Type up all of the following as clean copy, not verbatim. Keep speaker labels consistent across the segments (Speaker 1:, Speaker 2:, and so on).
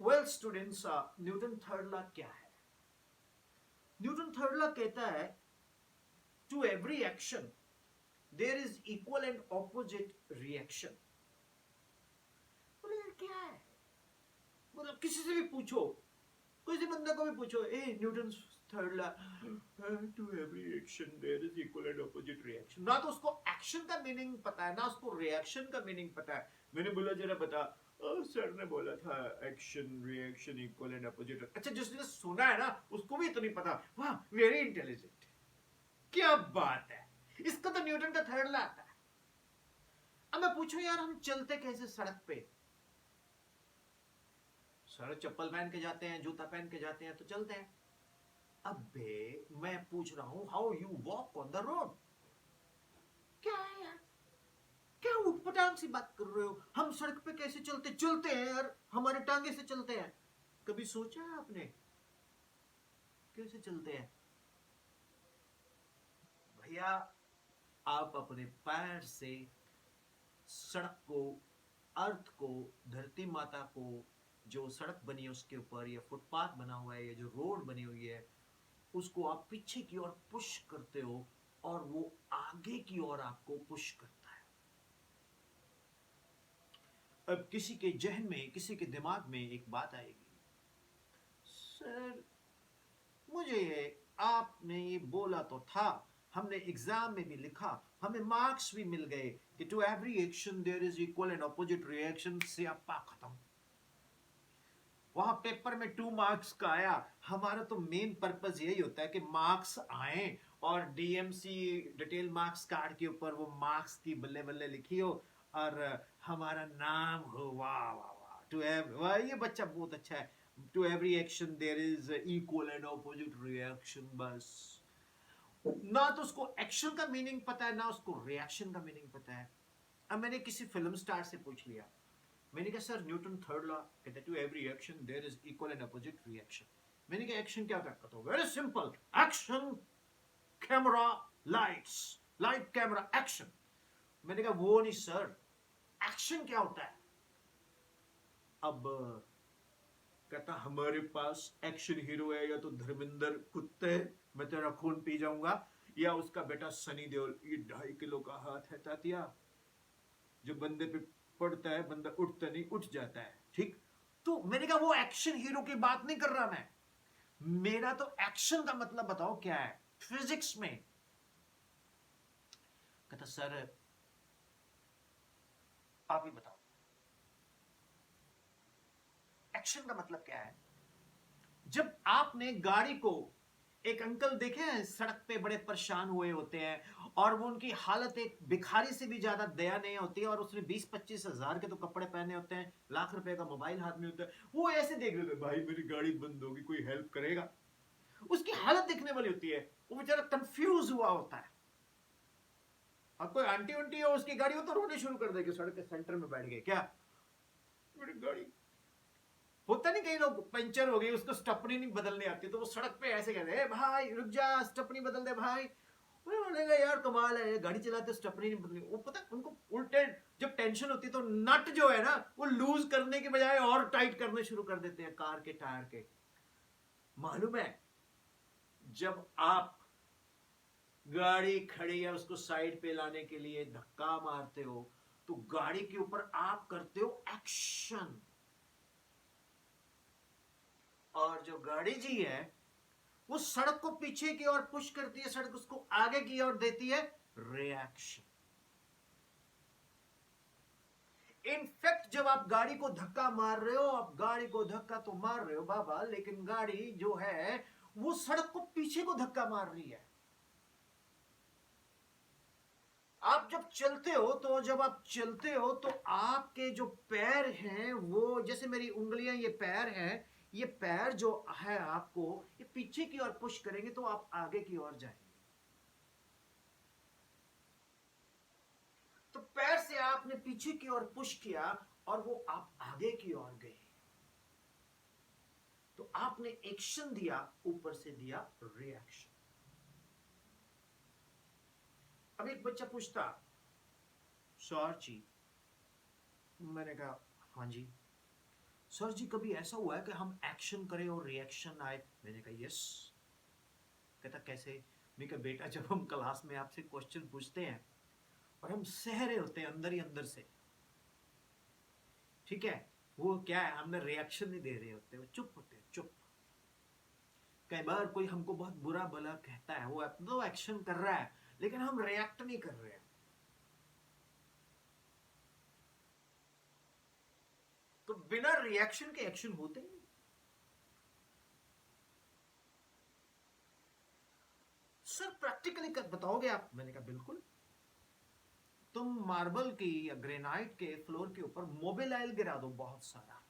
Speaker 1: Well students, Newton third law क्या है? Newton third law कहता है to every action there is equal and opposite reaction. बोले यार क्या है? मतलब किसी से भी पूछो, किसी बंदे को भी पूछो, ए Newton third law, to every action there is equal and opposite reaction. ना तो उसको एक्शन का मीनिंग पता है, ना उसको रिएक्शन का मीनिंग पता है। मैंने बोला जरा बता, सर ने बोला था action reaction equal and opposite. अच्छा, जिसने सुना है ना उसको भी तो नहीं पता। वाह, वेरी इंटेलिजेंट, क्या बात है। इसका तो न्यूटन का थर्ड लॉ आता है। अब मैं पूछूं यार, हम चलते कैसे सड़क पे? सर चप्पल पहन के जाते हैं, जूता पहन के जाते हैं तो चलते हैं। अबे मैं पूछ रहा हूं, how you walk on the road? क्या है यार, क्या उटपटांग सी बात कर रहे हो? हम सड़क पे कैसे चलते चलते हैं यार, हमारे टांगे से चलते हैं। कभी सोचा है आपने कैसे चलते हैं? भैया, आप अपने पैर से सड़क को, अर्थ को, धरती माता को, जो सड़क बनी है उसके ऊपर, या फुटपाथ बना हुआ है, या जो रोड बनी हुई है, उसको आप पीछे की ओर पुश करते हो और वो आगे की ओर आपको पुश करता है। अब किसी के जहन में, किसी के दिमाग में एक बात आएगी, सर मुझे ये आपने ये बोला तो था, हमने एग्जाम में भी लिखा, हमें मार्क्स भी मिल गए कि to every action there is equal and opposite reaction. से अपा खत्म। वहां पेपर में 2 मार्क्स का आया। हमारा तो मेन पर्पस यही होता है कि मार्क्स आए और डीएमसी डिटेल मार्क्स कार्ड के ऊपर वो मार्क्स की बल्ले बल्ले लिखी हो और हमारा नाम हो। वाह वाह वाह, टू वाह, ये बच्चा बहुत अच्छा है। To every action there is equal and opposite reaction. बस, ना तो उसको एक्शन का मीनिंग पता है, ना उसको रिएक्शन का मीनिंग पता है। अब मैंने किसी फिल्म स्टार से पूछ लिया, मैंने कहा सर न्यूटन थर्ड लॉ कहता है to every action there is equal and opposite reaction. मैंने कहा एक्शन क्या होता है? Very simple, action camera lights, light camera action. मैंने कहा वो नहीं सर, एक्शन क्या होता है? अब कहता हमारे पास एक्शन हीरो है या तो धर्मेंद्र कुत्ते, मैं तेरा खून पी जाऊंगा, या उसका बेटा सनी देओल, ये 2.5 किलो का हाथ है तातिया, जो बंदे पे पड़ता है बंदा उठता नहीं, उठ जाता है। ठीक, तो मैंने कहा वो एक्शन हीरो की बात नहीं कर रहा मैं, मेरा तो एक्शन का मतलब बताओ क्या है फिजिक्स में। कहता सर आप ही बताओ एक्शन का मतलब क्या है। जब आपने गाड़ी को, एक अंकल देखे हैं सड़क पे बड़े परेशान हुए होते हैं और वो उनकी हालत एक भिखारी से भी ज्यादा दया नहीं होती है, और उसने 20-25 हजार के तो कपड़े पहने होते हैं, लाख रुपए का मोबाइल हाथ में होता है, वो ऐसे देख रहे होते हैं, भाई मेरी गाड़ी बंद होगी, कोई हेल्प करेगा? उसकी हालत देखने वाली होती है, वो बेचारा कंफ्यूज हुआ होता है। और कोई आंटी उंटी हो उसकी गाड़ी हो तो रोने शुरू कर देगी, सड़क के सेंटर में बैठ गए, क्या मेरी गाड़ी, होता नहीं कई लोग पंचर हो गई, उसको स्टपनी नहीं बदलने आती, तो वो सड़क पे ऐसे कहते हैं भाई रुक जा स्टपनी बदल दे भाई। बोलेगा यार कमाल है, गाड़ी चलाते स्टपनी नहीं बदली। वो पता उनको उल्टे, जब टेंशन होती है तो नट जो है ना वो लूज करने के बजाय और टाइट करने शुरू कर देते हैं कार के टायर के। मालूम है, जब आप गाड़ी खड़ी है उसको साइड पे लाने के लिए धक्का मारते हो तो गाड़ी के ऊपर आप करते हो एक्शन, और जो गाड़ी जी है वो सड़क को पीछे की ओर पुश करती है, सड़क उसको आगे की ओर देती है रिएक्शन। इनफैक्ट जब आप गाड़ी को धक्का मार रहे हो, आप गाड़ी को धक्का तो मार रहे हो बाबा, लेकिन गाड़ी जो है वो सड़क को पीछे को धक्का मार रही है। आप जब चलते हो तो, जब आप चलते हो तो आपके जो पैर हैं वो, जैसे मेरी उंगलियां ये पैर हैं, ये पैर जो है आपको ये पीछे की ओर पुश करेंगे तो आप आगे की ओर जाएंगे। तो पैर से आपने पीछे की ओर पुश किया और वो आप आगे की ओर गए, तो आपने एक्शन दिया, ऊपर से दिया रिएक्शन। अब एक बच्चा पूछता सर जी, मैंने कहा हाँ जी, सर जी कभी ऐसा हुआ है कि हम एक्शन करें और रिएक्शन आए? मैंने कहा यस। कहता कैसे? मैं कहा बेटा जब हम क्लास में आपसे क्वेश्चन पूछते हैं और हम सह रहे होते हैं अंदर ही अंदर से, ठीक है, वो क्या है, हमने रिएक्शन नहीं दे रहे होते, वो चुप होते हैं, चुप। कई बार कोई हमको बहुत बुरा भला कहता है, वो अपना एक्शन कर रहा है लेकिन हम रिएक्ट नहीं कर रहे हैं। तो बिना रिएक्शन के एक्शन होते ही नहीं। सर प्रैक्टिकली बताओगे आप? मैंने कहा बिल्कुल। तुम मार्बल की या ग्रेनाइट के फ्लोर के ऊपर मोबिल ऑयल गिरा दो बहुत सारा,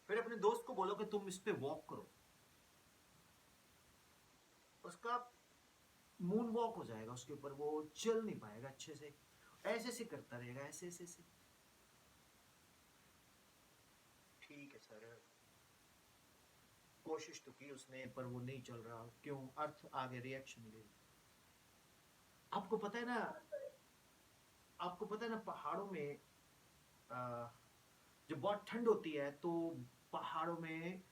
Speaker 1: फिर अपने दोस्त को बोलो कि तुम इस पे वॉक करो, उसका मून वॉक हो जाएगा उसके ऊपर, वो चल नहीं पाएगा अच्छे से, ऐसे ऐसे करता रहेगा, ऐसे ऐसे ऐसे। ठीक है सर, कोशिश तो की उसने पर वो नहीं चल रहा, क्यों? अर्थ आगे रिएक्शन ले। आपको पता है ना, आपको पता है ना पहाड़ों में आ, जब बहुत ठंड होती है तो पहाड़ों में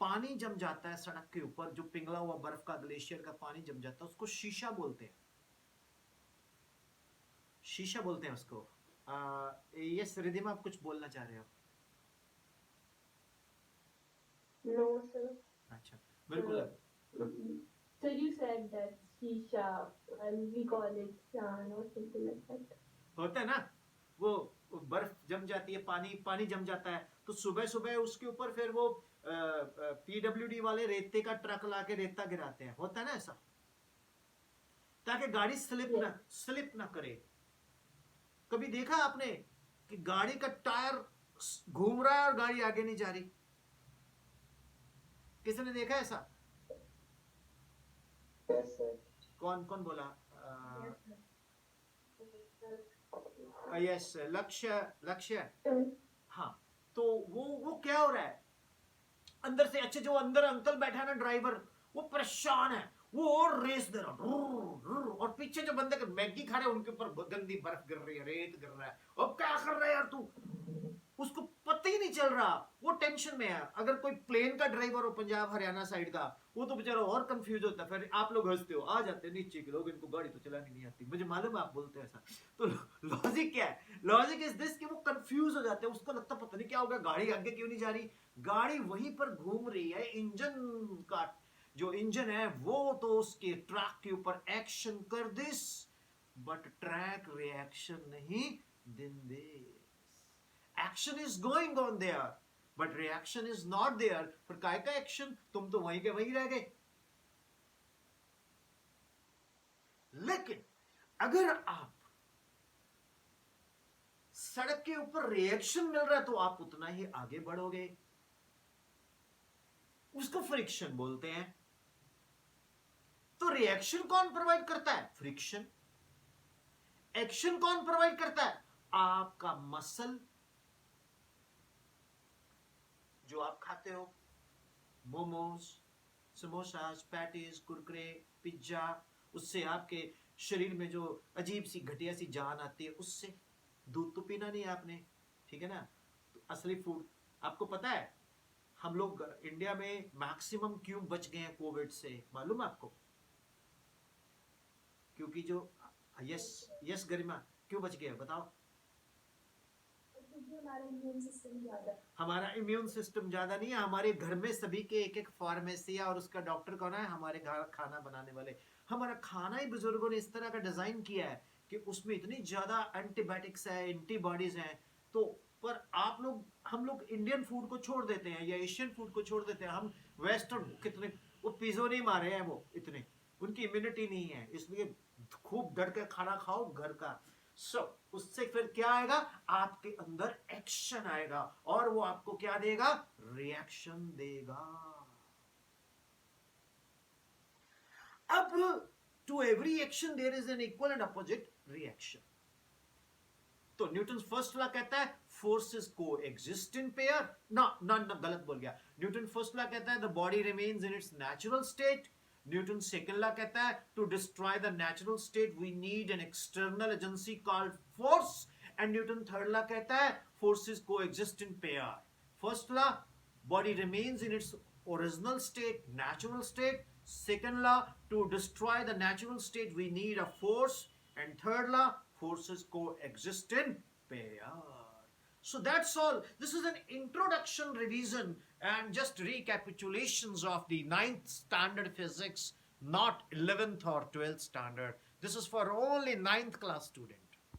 Speaker 1: पानी जम जाता है सड़क के ऊपर, जो पिघला हुआ बर्फ का ग्लेशियर का पानी जम जाता है, उसको शीशा बोलते हैं। शीशा बोलते हैं उसको। यस रिधिमा, आप कुछ बोलना चाह रहे हो?
Speaker 2: No, sir.
Speaker 1: अच्छा, बिल्कुल।
Speaker 2: So you said that shisha, and we call it yan or something like that.
Speaker 1: होता है ना, वो बर्फ जम जाती है, पानी पानी जम जाता है, तो सुबह सुबह उसके ऊपर फिर वो पीडब्ल्यूडी वाले रेते का ट्रक लाके रेता गिराते हैं, होता है ना ऐसा, ताकि गाड़ी स्लिप ना करे। कभी देखा आपने कि गाड़ी का टायर घूम रहा है और गाड़ी आगे नहीं जा रही? किसी ने देखा ऐसा?
Speaker 2: Yes, sir.
Speaker 1: कौन कौन बोला?
Speaker 2: Yes,
Speaker 1: यस, लक्ष्य लक्ष्य।
Speaker 2: sir.
Speaker 1: हाँ, तो वो क्या हो रहा है अंदर से? अच्छे जो अंदर अंकल बैठा है ना ड्राइवर, वो परेशान है, वो और रेस दे रहा, और पीछे जो बंदे मैगी खा रहे हैं उनके ऊपर गंदी बर्फ गिर रही है, रेत गिर रहा है, अब क्या कर रहा है यार तू? उसको पता ही नहीं चल रहा, वो टेंशन में है। अगर कोई प्लेन का ड्राइवर हो पंजाब हरियाणा साइड का, वो तो बेचारा और कंफ्यूज होता है। फिर आप लोग हंसते हो, आ जाते हैं नीचे के लोग, इनको गाड़ी तो चलानी नहीं आती, मुझे मालूम है आप बोलते हैं ऐसा। तो लॉजिक क्या है? लॉजिक इज दिस कि वो कंफ्यूज हो जाते हैं, उसको लगता पता नहीं क्या होगा, गाड़ी आगे क्यों नहीं जा रही, गाड़ी वहीं पर घूम रही है, इंजन का जो इंजन है वो तो उसके ट्रैक के ऊपर एक्शन कर दिस, बट ट्रैक रिएक्शन नहीं दिन दे। Action is going on there but reaction is not there. फिर काय का एक्शन? तुम तो वहीं के वहीं रह गए। लेकिन अगर आप सड़क के ऊपर रिएक्शन मिल रहा है तो आप उतना ही आगे बढ़ोगे, उसको फ्रिक्शन बोलते हैं। तो रिएक्शन कौन प्रोवाइड करता है? फ्रिक्शन। एक्शन कौन प्रोवाइड करता है? आपका मसल, जो आप खाते हो, momos, samosas, patties, Kurkure, pizza, उससे आपके शरीर में जो अजीब सी घटिया सी जान आती है, उससे। दूध तो पीना नहीं है आपने, ठीक है ना? तो असली फूड आपको पता है, हम लोग इंडिया में मैक्सिमम क्यों बच गए हैं कोविड से, मालूम है आपको? क्योंकि जो यस यस गरिमा, क्यों बच गए बताओ? हमारा इम्यून सिस्टम ज्यादा नहीं है, हमारे घर में सभी के एक एक फार्मेसी है और उसका डॉक्टर कौन है? हमारे घर खाना बनाने वाले। हमारा खाना ही बुजुर्गों ने इस तरह का डिजाइन किया है कि उसमें इतनी ज्यादा एंटीबायोटिक्स है, एंटीबॉडीज हैं। तो पर आप लोग, हम लोग इंडियन फूड को छोड़ देते हैं या एशियन फूड को छोड़ देते हैं, हम वेस्टर्न कितने, वो पिज्जो नहीं मारे हैं, वो इतने उनकी इम्यूनिटी नहीं है, इसलिए खूब डर के खाना खाओ घर का। उससे फिर क्या आएगा? आपके अंदर एक्शन आएगा और वो आपको क्या देगा? रिएक्शन देगा। अब to every action there is an equal and opposite reaction. तो न्यूटन फर्स्ट लॉ कहता है फोर्सेस को एग्जिस्ट इन पेयर। ना ना ना, गलत बोल गया। न्यूटन फर्स्ट लॉ कहता है the body remains in its natural state, Newton second law कहता है to destroy the natural state we need an external agency called force, and Newton third law कहता है फोर्सेस को exist in pair. First law, body remains in its original state, natural state. Second law, to destroy the natural state we need a force, and third law, forces coexist in pair. So that's all. This is an introduction revision and just recapitulations of the 9th standard physics, not 11th or 12th standard. This is for only 9th class students.